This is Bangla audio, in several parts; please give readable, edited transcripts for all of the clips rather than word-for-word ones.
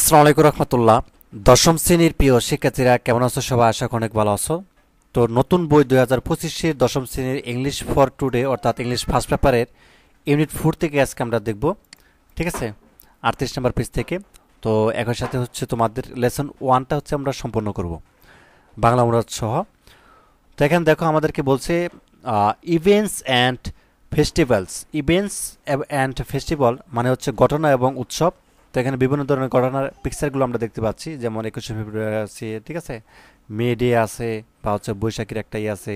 আসসালামু আলাইকুম রহমতুল্লাহ। দশম শ্রেণীর প্রিয় শিক্ষার্থীরা কেমন আছো? সবাই আশা করি অনেক ভালো আছো। তো নতুন বই 2025-এর দশম শ্রেণীর ইংলিশ ফর টুডে অর্থাৎ ইংলিশ ফার্স্ট পেপারের ইউনিট 4 থেকে আজকে আমরা দেখব। ঠিক আছে, 38 নম্বর পেজ থেকে। তো একই সাথে হচ্ছে তোমাদের লেসন 1টা হচ্ছে আমরা সম্পন্ন করব বাংলা অনুবাদ সহ। তো এখানে দেখো আমাদেরকে বলছে events and festivals. Events and festival মানে হচ্ছে ঘটনা এবং উৎসব। তো এখানে বিভিন্ন ধরনের ঘটনার পিকচারগুলো আমরা দেখতে পাচ্ছি, যেমন 21শে ফেব্রুয়ারি আছে, ঠিক আছে, মে ডে আছে, বা হচ্ছে বৈশাখীর একটা ইয়ে আছে,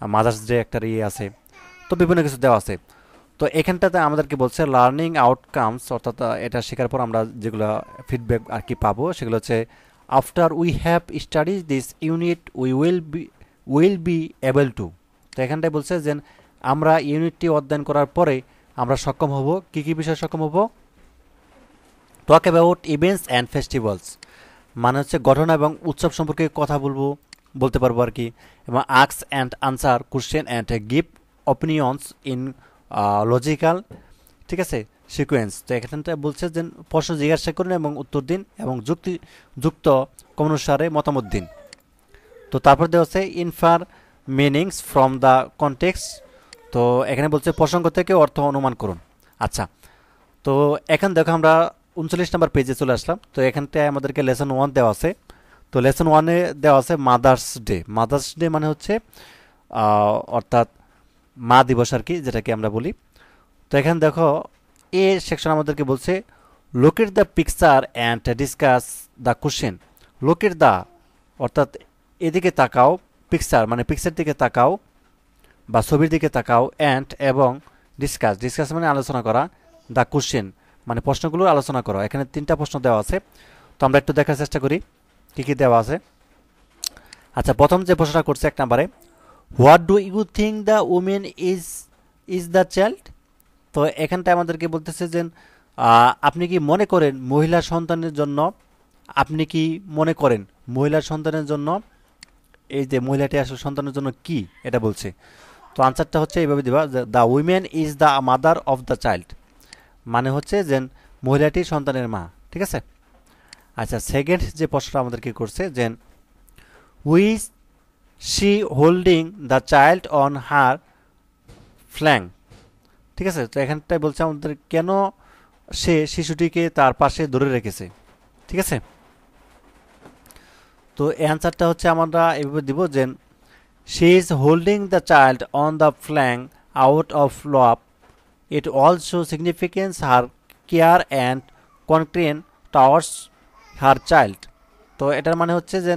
মাদার্স ডে একটা ইয়ে আছে। তো বিভিন্ন কিছু দেওয়া আছে। তো এখানটাতে আমাদেরকে বলছে লার্নিং আউটকামস, অর্থাৎ এটা শেখার পর আমরা যেগুলো ফিডব্যাক আর কি পাবো সেগুলো হচ্ছে after we have study this unit will be able to. তো এখানটায় বলছে যে আমরা ইউনিটটি অধ্যয়ন করার পরে আমরা সক্ষম হব কী কী বিষয়ে সক্ষম হব। Talk about events and festivals মানে হচ্ছে ঘটনা এবং উৎসব সম্পর্কে কথা বলতে পারবো আর কি। এবং ask and answer question and give opinions in logical, ঠিক আছে, সিকোয়েন্স। তো এখানটা বলছে যে প্রশ্ন জিজ্ঞাসা করুন এবং উত্তর দিন এবং যুক্ত অনুসারে মতামত দিন। তো তারপর দেওয়া হচ্ছে infer meanings from the context. তো এখানে বলছে প্রসঙ্গ থেকে অর্থ অনুমান করুন। আচ্ছা, তো এখন দেখো আমরা 39 নম্বর পেজে চলে আসলাম। তো এখানটায় আমাদেরকে লেসন 1 দেওয়া আছে। তো লেসন 1-এ দেওয়া আছে মাদার্স ডে। মাদার্স ডে মানে হচ্ছে অর্থাৎ মা দিবস আর কি, যেটাকে আমরা বলি। তো এখানে দেখো এ সেকশন আমাদেরকে বলছে look at the picture and discuss the question. Look at the অর্থাৎ এদিকে তাকাও, পিকচার মানে পিকচার দিকে তাকাও বা ছবির দিকে তাকাও, অ্যান্ড এবং ডিসকাস মানে আলোচনা করা, দ্য কোশ্চেন মানে প্রশ্নগুলো আলোচনা করো। এখানে 3টা প্রশ্ন দেওয়া আছে। তো আমরা একটু দেখার চেষ্টা করি কী কী দেওয়া আছে। আচ্ছা, প্রথম যে প্রশ্নটা করছে 1 নম্বরে, what do you think the women is the child. তো এখানটায় আমাদেরকে বলতেছে যে আপনি কি মনে করেন মহিলা সন্তানের জন্য, আপনি কি মনে করেন মহিলা সন্তানের জন্য, এই যে মহিলাটি আসলে সন্তানের জন্য কি এটা বলছে। তো আনসারটা হচ্ছে এইভাবে দিবা, the women is the mother of the child, মানে হচ্ছে যে মহিলাটি সন্তানের মা। ঠিক আছে। আচ্ছা, সেকেন্ড যে প্রশ্নটা আমাদেরকে করছে যে who's she holding the child on her flank. ঠিক আছে। তো এখানটায় বলছে আমাদের কেন সে শিশুটিকে তার পাশে ধরে রেখেছে। ঠিক আছে। তো এই অ্যান্সারটা হচ্ছে আমরা এভাবে দিব যে she is holding the child on the flank out of love. It also signifies her care and concern towards her child. তো এটার মানে হচ্ছে যে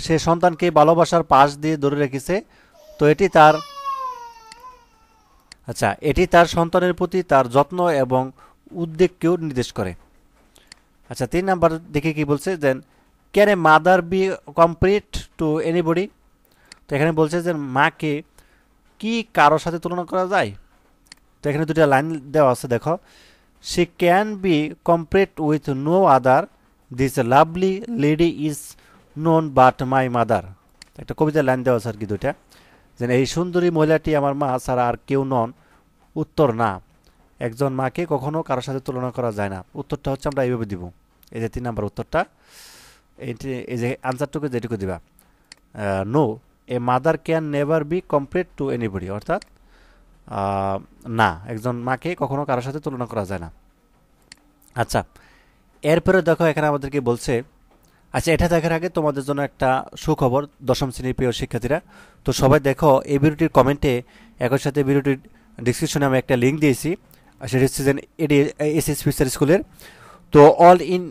সে সন্তানকে ভালোবাসার পাশ দিয়ে ধরে রেখেছে। তো এটি তার সন্তানের প্রতি তার যত্ন এবং উদ্বেগকেও নির্দেশ করে। আচ্ছা, 3 নাম্বার দেখে কি বলছে যে can a mother be compared to anybody. তো এখানে বলছে যে মাকে কি কারোর সাথে তুলনা করা যায়। তো এখানে 2টা লাইন দেওয়া আছে, দেখো, she can be compared with no other, this lovely lady is none but my mother. একটা কবিতার লাইন দেওয়া আছে আর কি 2টা, যে এই সুন্দরী মহিলাটি আমার মা ছাড়া আর কেউ নন। উত্তর না, একজন মাকে কখনো কারোর সাথে তুলনা করা যায় না। উত্তরটা হচ্ছে আমরা এইভাবে দিব, এই যে 3 নাম্বার উত্তরটা, এই যে আনসারটুকু যেটুকু দিবা, no, a mother can never be compared to anybody, অর্থাৎ না, একজন মাকে কখনো কারোর সাথে তুলনা করা যায় না। আচ্ছা, এরপরে দেখো এখানে আমাদেরকে বলছে, আচ্ছা এটা দেখার আগে তোমাদের জন্য একটা সুখবর দশম শ্রেণীর প্রিয় শিক্ষার্থীরা। তো সবাই দেখো এই ভিডিওটির কমেন্টে একই সাথে ভিডিওটির ডিসক্রিপশনে আমি একটা লিঙ্ক দিয়েছি, সেটা হচ্ছে যে এটি এসএস ফিউচার স্কুলের। তো অল ইন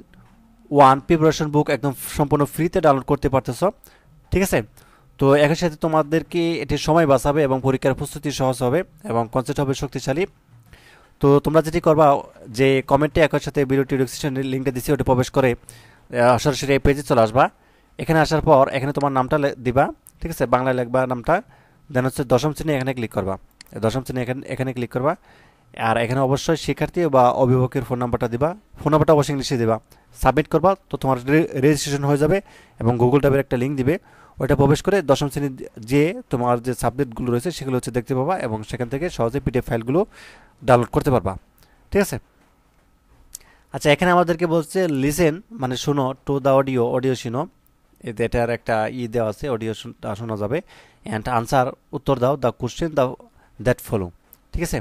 ওয়ান প্রিপারেশন বুক একদম সম্পূর্ণ ফ্রিতে ডাউনলোড করতে পারতেছ। ঠিক আছে। তো একই সাথে তোমাদেরকে এটি সময় বাঁচাবে এবং পরীক্ষার প্রস্তুতি সহজ হবে এবং কনসেপ্ট হবে শক্তিশালী। তো তোমরা যেটি করবা, যে কমেন্টে একই সাথে ভিডিওটি ডিসক্রিপশনের লিঙ্কটা দিচ্ছি, ওটা প্রবেশ করে সরাসরি এই পেজে চলে আসবা। এখানে আসার পর এখানে তোমার নামটা দিবা, ঠিক আছে, বাংলায় লিখবা নামটা, দেন হচ্ছে দশম শ্রেণী এখানে ক্লিক করবা, দশম শ্রেণী এখানে ক্লিক করবা। আর এখানে অবশ্যই শিক্ষার্থী বা অভিভাবকের ফোন নাম্বারটা দিবা, ফোন নাম্বারটা অবশ্যই ইংলিশে দিবা, সাবমিট করবা। তো তোমার রেজিস্ট্রেশন হয়ে যাবে এবং গুগল ড্রাইভের একটা লিঙ্ক দিবে, ওইটা প্রবেশ করে দশম শ্রেণী যে তোমার যে সাবজেক্টগুলো রয়েছে সেগুলো হচ্ছে দেখতে পাবা এবং সেখান থেকে সহজে পিডিএফ ফাইলগুলো ডাউনলোড করতে পারবা। ঠিক আছে। আচ্ছা, এখানে আমাদেরকে বলছে লিসেন মানে শুনো, টু দ্য অডিও, অডিও শুনো, এটার একটা দেওয়া আছে, অডিও শোনা যাবে, অ্যান্ড আনসার উত্তর দাও the question the that follow. ঠিক আছে,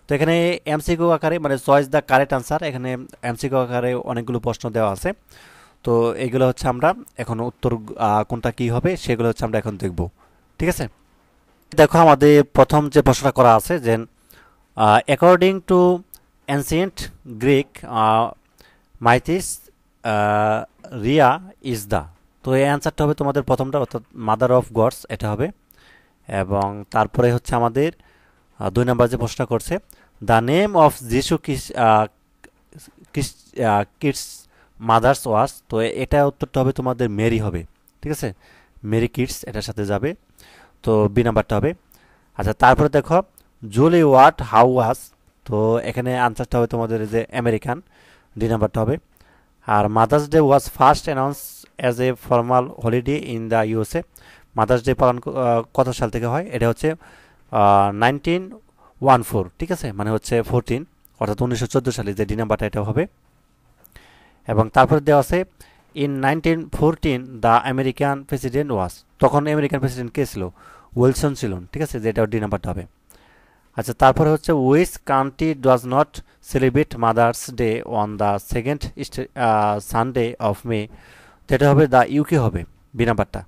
তো এখানে এমসিকিউ আকারে মানে চয়েস দ্য কারেক্ট আনসার, এখানে এমসিকিউ আকারে অনেকগুলো প্রশ্ন দেওয়া আছে। তো এইগুলো হচ্ছে আমরা এখন উত্তর কোনটা কি হবে সেগুলো হচ্ছে আমরা এখন দেখব। ঠিক আছে, দেখো আমাদের প্রথম যে প্রশ্নটা করা আছে যে according to ancient Greek myths Rhea is the, তো এই অ্যান্সারটা হবে তোমাদের প্রথমটা অর্থাৎ মাদার অফ গডস, এটা হবে। এবং তারপরে হচ্ছে আমাদের 2 নম্বর যে প্রশ্ন করছে দ্য নেম অফ যিশু কিডস মাদার্স ওয়াস, তো এটা উত্তরটা হবে তোমাদের মেরি হবে। ঠিক আছে, মেরি কিডস এটার সাথে যাবে, তো বি নাম্বারটা হবে। আচ্ছা, তারপরে দেখো জুলি ওয়াট হাউ ওয়াজ, তো এখানে আনসারটা হবে তোমাদের যে আমেরিকান, ডি নাম্বারটা হবে। আর Mother's Day was first announce as a formal holiday in the USA, Mother's Day পালন কত সাল থেকে হয়, এটা হচ্ছে 1914। ঠিক আছে, মানে হচ্ছে 14 অর্থাৎ 1914 সালে, যে ডি নাম্বারটা এটা হবে। এবং তারপরে দেওয়া আছে ইন 1914 দ্য আমেরিকান প্রেসিডেন্ট ওয়াজ, তখন আমেরিকান প্রেসিডেন্ট কে ছিল, উইলসন ছিলেন। ঠিক আছে, যেটা ডি নাম্বারটা হবে। আচ্ছা, তারপরে হচ্ছে which country does not celebrate mother's day on the second Sunday of May, যেটা হবে দ্য ইউকে হবে, বি নাম্বারটা।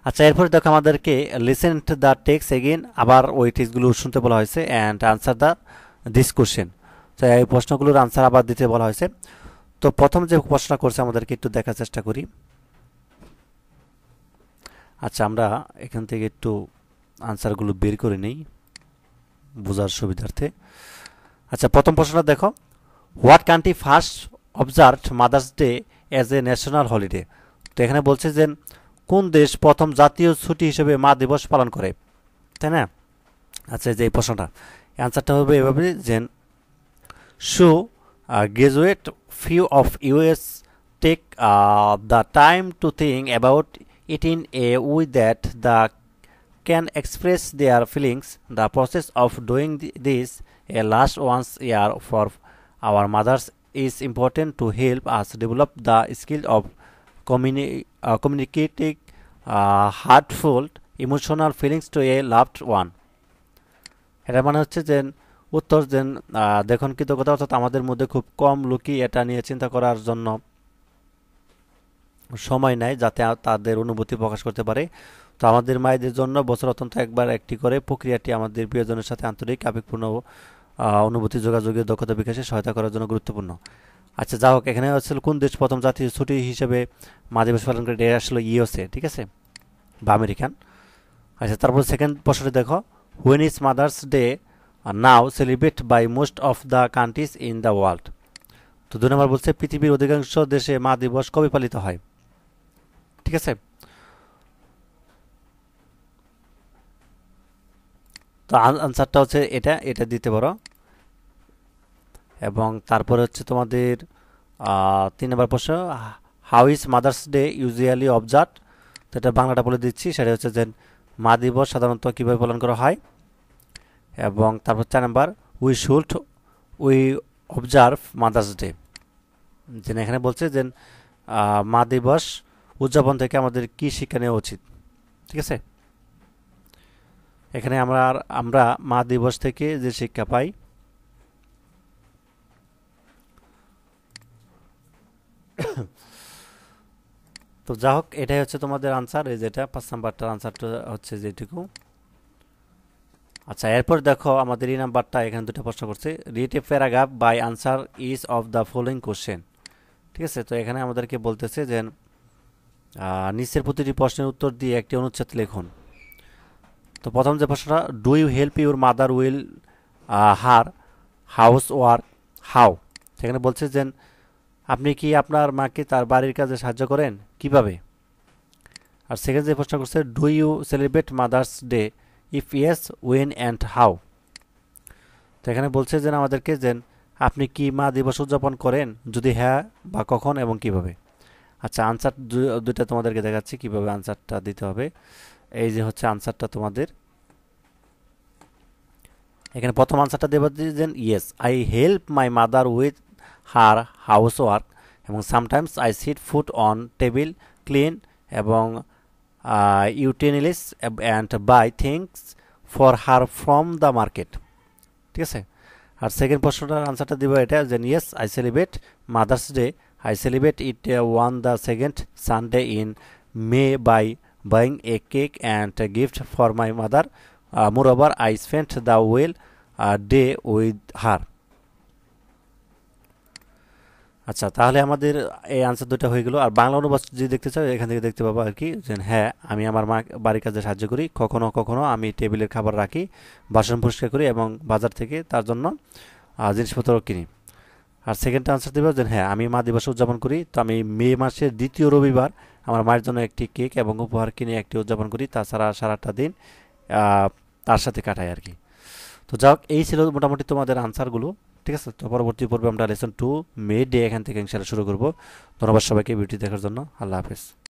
আচ্ছা, এরপরে দেখো আমাদেরকে লিসেন দ্য টেক্সট এগেইন, আবার ওই টেক্সটগুলো শুনতে বলা হয়েছে, and answer the this question, তো এই প্রশ্নগুলোর আনসার আবার দিতে বলা হয়েছে। তো প্রথম যে প্রশ্নটা করছে আমাদেরকে একটু দেখার চেষ্টা করি। আচ্ছা, আমরা এখান থেকে একটু আনসারগুলো বের করে নিই বোঝার সুবিধার্থে। আচ্ছা, প্রথম প্রশ্নটা দেখো, what country first observe mother's day as a national holiday, তো এখানে বলছে যে কোন দেশ প্রথম জাতীয় ছুটি হিসেবে মা দিবস পালন করে, তাই না? আচ্ছা, যে এই প্রশ্নটা অ্যান্সারটা হবে এভাবে যে show graduate few of us take the time to think about it in a way that the can express their feelings. The process of doing this a last once year for our mothers is important to help us develop the skill of communicating heartfelt emotional feelings to a loved one. এটা মানে হচ্ছে যে উত্তর যে দেখুন কৃতজ্ঞতা, অর্থাৎ আমাদের মধ্যে খুব কম লোকই এটা নিয়ে চিন্তা করার জন্য সময় নেয় যাতে তাদের অনুভূতি প্রকাশ করতে পারে। তো আমাদের মায়েদের জন্য বছর অন্তত একবার একটি করে প্রক্রিয়াটি আমাদের প্রিয়জনের সাথে আন্তরিক আবেগপূর্ণ অনুভূতি যোগাযোগের দক্ষতা বিকাশে সহায়তা করার জন্য গুরুত্বপূর্ণ। আচ্ছা, যা হোক, এখানে আসলে কোন দেশ প্রথম জাতীয় ছুটি হিসেবে মা দিবস পালন করে, এটা আসলে ইউএসএ। ঠিক আছে, বা আমেরিকান। আচ্ছা, তারপর সেকেন্ড প্রশ্নটি দেখো, when is mother's day now celebrate by most of the countries in the world, তো 2 নম্বর বলছে পৃথিবীর অধিকাংশ দেশে মা দিবস কবে পালিত হয়। ঠিক আছে, তো আনসারটা হচ্ছে এটা, এটা দিতে পারো। এবং তারপরে হচ্ছে তোমাদের 3 নম্বর প্রশ্ন, how is mother's day usually observe, তো এটা বাংলাটা বলে দিচ্ছি, সেটা হচ্ছে যে মা দিবস সাধারণত কীভাবে পালন করা হয়। এবং তারপর 4 নম্বর, উই অবজার্ভ মাদার্স ডে, যে এখানে বলছে যে মা দিবস উদযাপন থেকে আমাদের কি শিক্ষা নেওয়া উচিত। ঠিক আছে, এখানে আমরা মা দিবস থেকে যে শিক্ষা পাই, তো যা হোক, এটাই হচ্ছে তোমাদের আনসার, এই যেটা 5 নম্বরটার আনসারটা হচ্ছে যেটুকু। আচ্ছা, এরপর দেখো আমাদের এই নাম্বারটা, এখানে 2টা প্রশ্ন করছে, read a paragraph by answer is of the following question. ঠিক আছে, তো এখানে আমাদেরকে বলতেছে যে নিচের প্রতিটি প্রশ্নের উত্তর দিয়ে একটি অনুচ্ছেদ লিখুন। তো প্রথম যে প্রশ্নটা, do you help your mother will her house work how, সেখানে বলছে যে আপনি কি আপনার মাকে তার বাড়ির কাজে সাহায্য করেন, কিভাবে। আর সেকেন্ড যে প্রশ্ন করছে, do you celebrate mother's day, if yes when and how, তো এখানে বলছে যে আমাদেরকে যে আপনি কি মা দিবস উদযাপন করেন, যদি হ্যাঁ বা কখন এবং কিভাবে। আচ্ছা, আনসার দুইটা তোমাদেরকে দেখাচ্ছি কিভাবে আনসারটা দিতে হবে। এই যে হচ্ছে আনসারটা তোমাদের, এখানে প্রথম আনসারটা দেব যে yes I help my mother with her house work, এবং sometimes I sit food on table clean এবং utensils and buy things for her from the market. ঠিক আছে। আর সেকেন্ড প্রশ্নটার আনসারটা দিব এটা যে yes I celebrate mother's Day, I celebrate it on the second Sunday in May by buying a cake and gift for my mother, moreover I spent the well day with her. আচ্ছা, তাহলে আমাদের এই আনসার দুটো হয়ে গেল। আর বাংলা অনুবাদ যদি দেখতে চাও এখান থেকে দেখতে পাবো আর কি, যে হ্যাঁ আমি আমার মা বাড়ির কাজে সাহায্য করি, কখনো কখনো আমি টেবিলের খাবার রাখি, বাসন পরিষ্কার করি এবং বাজার থেকে তার জন্য জিনিসপত্র কিনি। আর সেকেন্ড আনসার দেবে যে হ্যাঁ আমি মা দিবস উদযাপন করি, তো আমি মে মাসের দ্বিতীয় রবিবার আমার মায়ের জন্য একটি কেক এবং উপহার কিনে একটি উদযাপন করি, তাছাড়া সারাটা দিন তার সাথে কাটাই আর কি। তো যাক, এই ছিল মোটামুটি তোমাদের আনসারগুলো। ঠিক আছে, তো পরবর্তী পর্বে আমরা লেসন 2 মে ডে এখান থেকে ইনশাআল্লাহ শুরু করব। ধন্যবাদ সবাইকে ভিডিও দেখার জন্য। আল্লাহ হাফেজ।